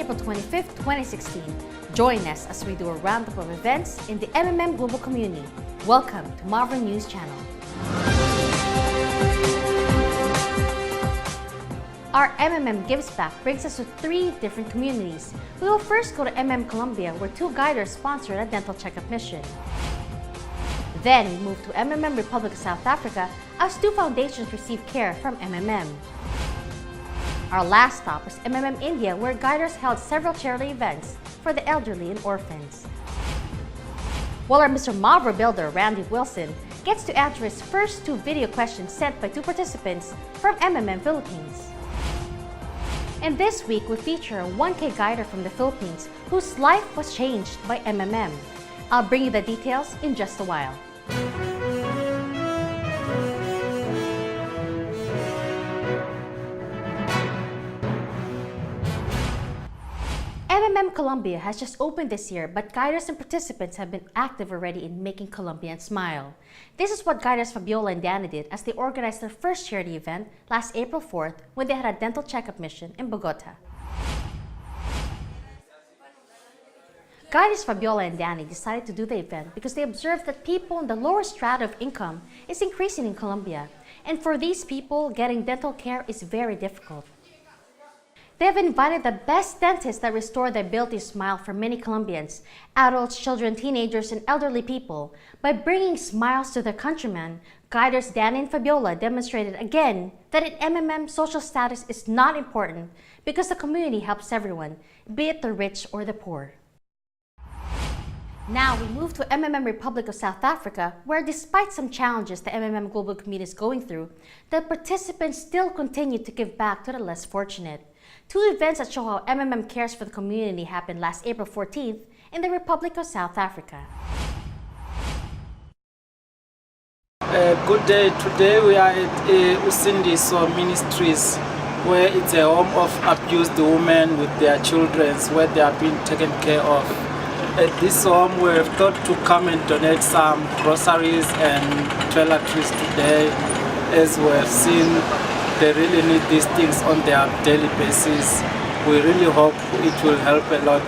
April 25th, 2016. Join us as we do a roundup of events in the MMM global community. Welcome to Marvel News Channel. Our MMM Gives Back brings us to 3 different communities. We will first go to MM Colombia, where 2 guiders sponsored a dental checkup mission. Then we move to MMM Republic of South Africa as 2 foundations receive care from MMM. Our last stop was MMM India, where guiders held several charity events for the elderly and orphans. While our Mr. Marvel builder, Randy Wilson, gets to answer his first 2 video questions sent by 2 participants from MMM Philippines. And this week we feature a 1K guider from the Philippines whose life was changed by MMM. I'll bring you the details in just a while. MMM Colombia has just opened this year, but guiders and participants have been active already in making Colombians smile. This is what guiders Fabiola and Danny did as they organized their first charity event last April 4th when they had a dental checkup mission in Bogota. Guiders Fabiola and Danny decided to do the event because they observed that people in the lower strata of income is increasing in Colombia, and for these people, getting dental care is very difficult. They have invited the best dentists that restore the ability to smile for many Colombians, adults, children, teenagers, and elderly people. By bringing smiles to their countrymen, guiders Danny and Fabiola demonstrated again that in MMM social status is not important because the community helps everyone, be it the rich or the poor. Now we move to MMM Republic of South Africa, where despite some challenges the MMM global community is going through, the participants still continue to give back to the less fortunate. 2 events that show how MMM cares for the community happened last April 14th in the Republic of South Africa. Good day. Today we are at Usindiso Ministries, where it's a home of abused women with their children, where they are being taken care of. At this home, we have thought to come and donate some groceries and toiletries today, as we have seen they really need these things on their daily basis. We really hope it will help a lot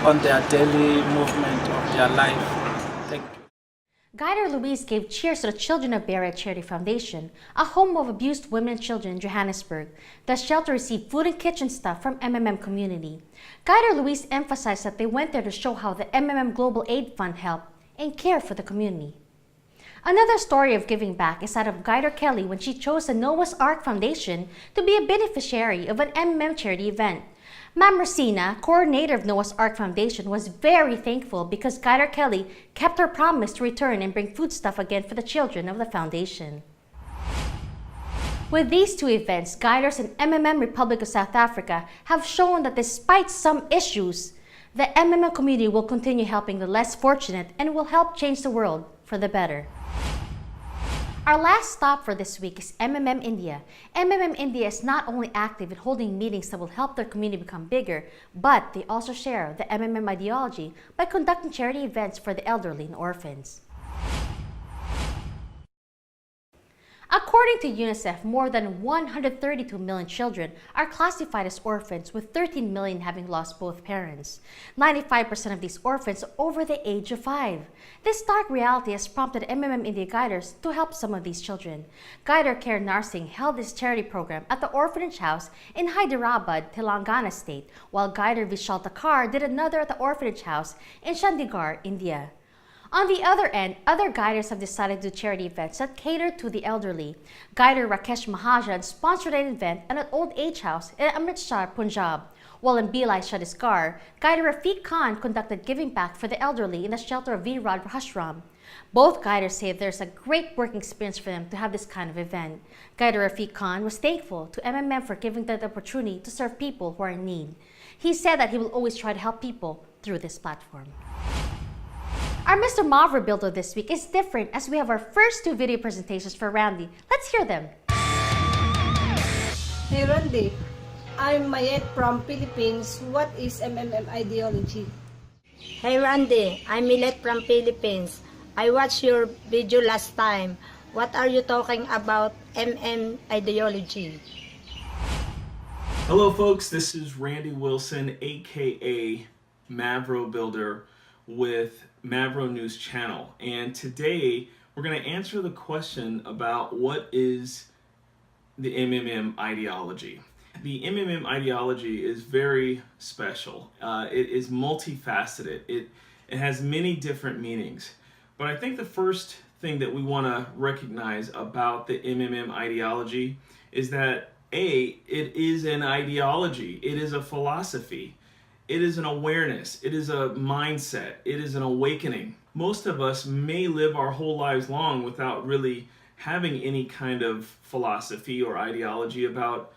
on their daily movement of their life. Thank you. Guider Louise gave cheers to the Children of Berea Charity Foundation, a home of abused women and children in Johannesburg. The shelter received food and kitchen stuff from MMM community. Guider Louise emphasized that they went there to show how the MMM Global Aid Fund helped and care for the community. Another story of giving back is that of Guider Kelly when she chose the Noah's Ark Foundation to be a beneficiary of an MMM charity event. Ma'am Rosina, coordinator of Noah's Ark Foundation, was very thankful because Guider Kelly kept her promise to return and bring foodstuff again for the children of the foundation. With these 2 events, guiders in MMM Republic of South Africa have shown that despite some issues, the MMM community will continue helping the less fortunate and will help change the world for the better. Our last stop for this week is MMM India. MMM India is not only active in holding meetings that will help their community become bigger, but they also share the MMM ideology by conducting charity events for the elderly and orphans. According to UNICEF, more than 132 million children are classified as orphans, with 13 million having lost both parents. 95% of these orphans are over the age of 5. This stark reality has prompted MMM India guiders to help some of these children. Guider Care Narsing held this charity program at the orphanage house in Hyderabad, Telangana state, while Guider Vishal Takar did another at the orphanage house in Chandigarh, India. On the other end, other guiders have decided to do charity events that cater to the elderly. Guider Rakesh Mahajan sponsored an event at an old age house in Amritsar, Punjab, while in Bhilai, Chhattisgarh, Guider Rafiq Khan conducted giving back for the elderly in the shelter of Virad Ashram. Both guiders say there's a great working experience for them to have this kind of event. Guider Rafiq Khan was thankful to MMM for giving them the opportunity to serve people who are in need. He said that he will always try to help people through this platform. Our Mr. Marvel builder this week is different as we have our first 2 video presentations for Randy. Let's hear them. Hey Randy, I'm Mayet from Philippines. What is MMM ideology? Hey Randy, I'm Milet from Philippines. I watched your video last time. What are you talking about MM ideology? Hello folks, this is Randy Wilson, aka Mavro Builder with Mavro News Channel, and today we're going to answer the question about what is the MMM ideology. The MMM ideology is very special. It is multifaceted. It has many different meanings. But I think the first thing that we want to recognize about the MMM ideology is that it is an ideology. It is a philosophy. It is an awareness. It is a mindset. It is an awakening. Most of us may live our whole lives long without really having any kind of philosophy or ideology about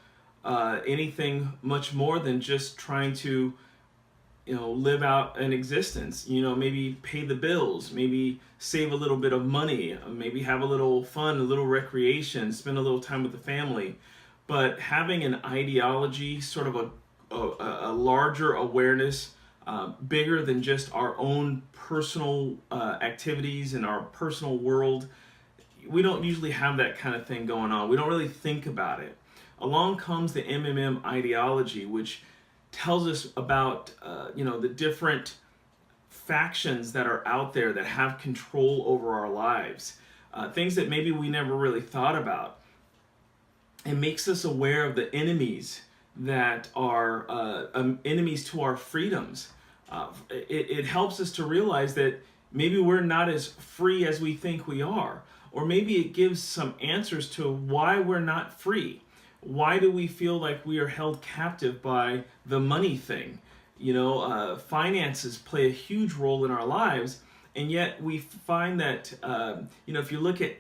anything much more than just trying to, live out an existence. Maybe pay the bills, maybe save a little bit of money, maybe have a little fun, a little recreation, spend a little time with the family. But having an ideology, sort of a larger awareness, bigger than just our own personal activities and our personal world, we don't usually have that kind of thing going on. We don't really think about it. Along comes the MMM ideology, which tells us about the different factions that are out there that have control over our lives, things that maybe we never really thought about. It makes us aware of the enemies that are enemies to our freedoms. It helps us to realize that maybe we're not as free as we think we are, or maybe it gives some answers to why we're not free. Why do we feel like we are held captive by the money thing? Finances play a huge role in our lives, and yet we find that if you look at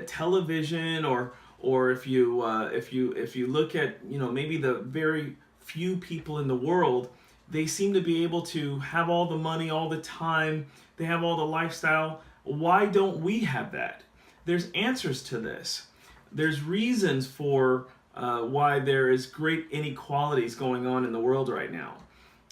television, or if you look at maybe the very few people in the world, they seem to be able to have all the money all the time. They have all the lifestyle. Why don't we have that? There's answers to this. There's reasons for why there is great inequalities going on in the world right now.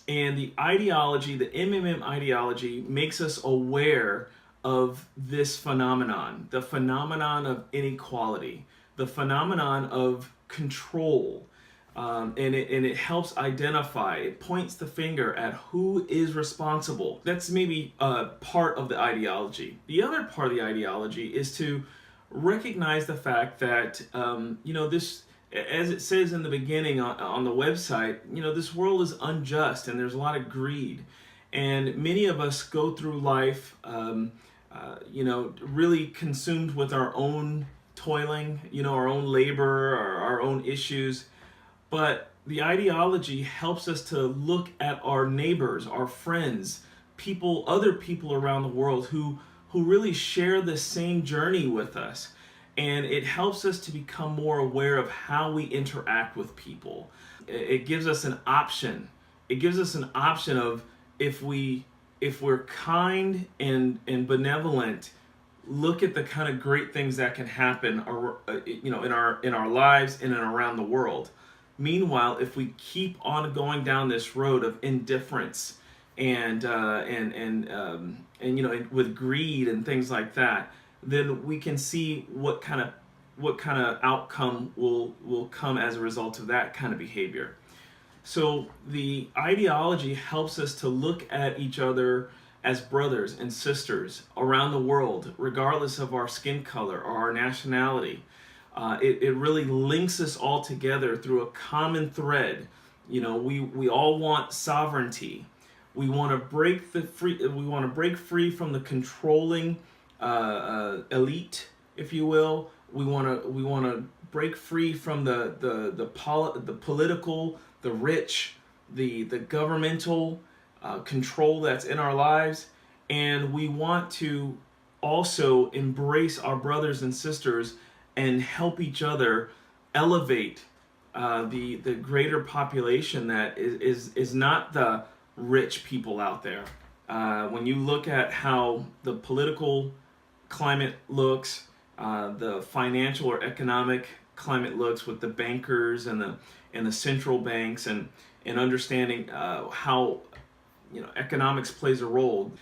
And the ideology, the MMM ideology, makes us aware of this phenomenon, the phenomenon of inequality, the phenomenon of control. And it helps identify, it points the finger at who is responsible. That's maybe part of the ideology. The other part of the ideology is to recognize the fact that, this, as it says in the beginning on the website, this world is unjust and there's a lot of greed. And many of us go through life, really consumed with our own toiling, our own labor, our own issues. But the ideology helps us to look at our neighbors, our friends, other people around the world who really share the same journey with us. And it helps us to become more aware of how we interact with people. It gives us an option. It gives us an option of if we're kind and benevolent, look at the kind of great things that can happen, in our lives and around the world. Meanwhile, if we keep on going down this road of indifference and with greed and things like that, then we can see what kind of outcome will come as a result of that kind of behavior. So the ideology helps us to look at each other as brothers and sisters around the world, regardless of our skin color or our nationality. It really links us all together through a common thread. We all want sovereignty. We want to break free from the controlling elite, if you will. We want to break free from the political, the rich, the governmental control that's in our lives, and we want to also embrace our brothers and sisters and help each other elevate the greater population that is not the rich people out there. When you look at how the political climate looks, the financial or economic climate looks with the bankers and the central banks, and understanding how economics plays a role,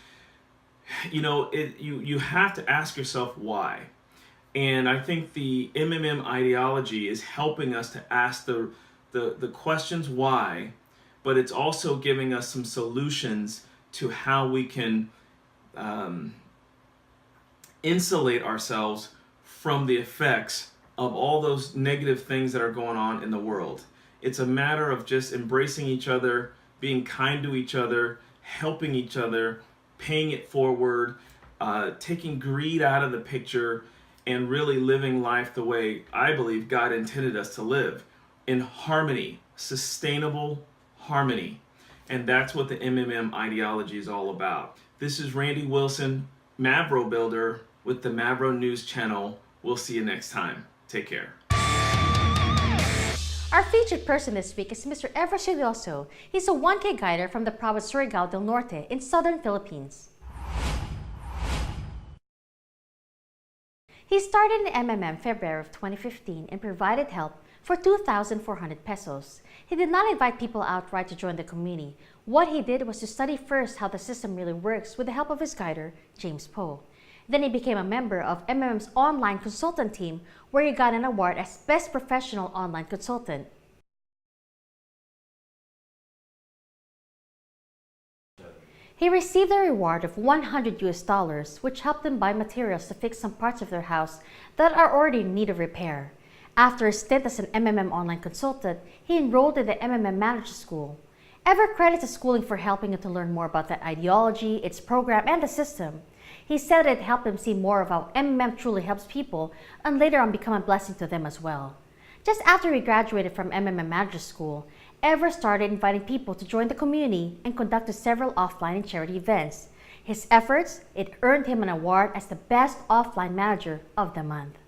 you have to ask yourself why. And I think the MMM ideology is helping us to ask the questions why, but it's also giving us some solutions to how we can insulate ourselves from the effects of all those negative things that are going on in the world. It's a matter of just embracing each other, being kind to each other, helping each other, paying it forward, taking greed out of the picture, and really living life the way I believe God intended us to live, in harmony, sustainable harmony. And that's what the MMM ideology is all about. This is Randy Wilson, Mavro Builder with the Mavro News Channel. We'll see you next time. Take care. Our featured person this week is Mr. Ever Serioso. He's a 1K guider from the province Surigao del Norte in southern Philippines. He started in MMM February of 2015 and provided help for 2,400 pesos. He did not invite people outright to join the community. What he did was to study first how the system really works with the help of his guider, James Poe. Then he became a member of MMM's online consultant team, where he got an award as Best Professional Online Consultant. He received a reward of $100, which helped him buy materials to fix some parts of their house that are already in need of repair. After a stint as an MMM online consultant, he enrolled in the MMM Manager School. Ever credits the schooling for helping him to learn more about that ideology, its program, and the system. He said it helped him see more of how MMM truly helps people and later on become a blessing to them as well. Just after he graduated from MMM Manager School, Ever started inviting people to join the community and conducted several offline and charity events. His efforts, it earned him an award as the Best Offline Manager of the Month.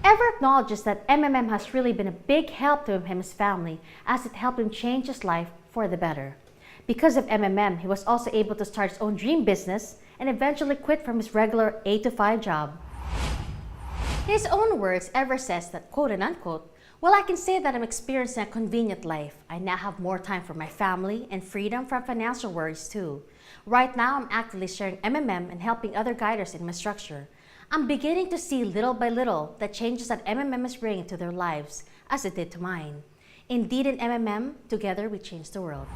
Ever acknowledges that MMM has really been a big help to him and his family, as it helped him change his life for the better. Because of MMM, he was also able to start his own dream business and eventually quit from his regular 8-to-5 job. In his own words, Ever says that, quote and unquote, "Well, I can say that I'm experiencing a convenient life. I now have more time for my family and freedom from financial worries too. Right now, I'm actively sharing MMM and helping other guiders in my structure. I'm beginning to see little by little the changes that MMM is bringing to their lives, as it did to mine. Indeed, in MMM, together we change the world."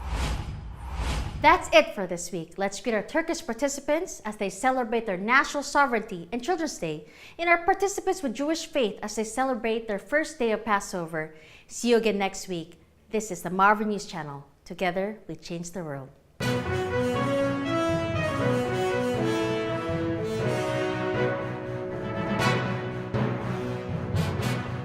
That's it for this week. Let's greet our Turkish participants as they celebrate their national sovereignty and Children's Day, and our participants with Jewish faith as they celebrate their first day of Passover. See you again next week. This is the Mavro News Channel. Together, we change the world.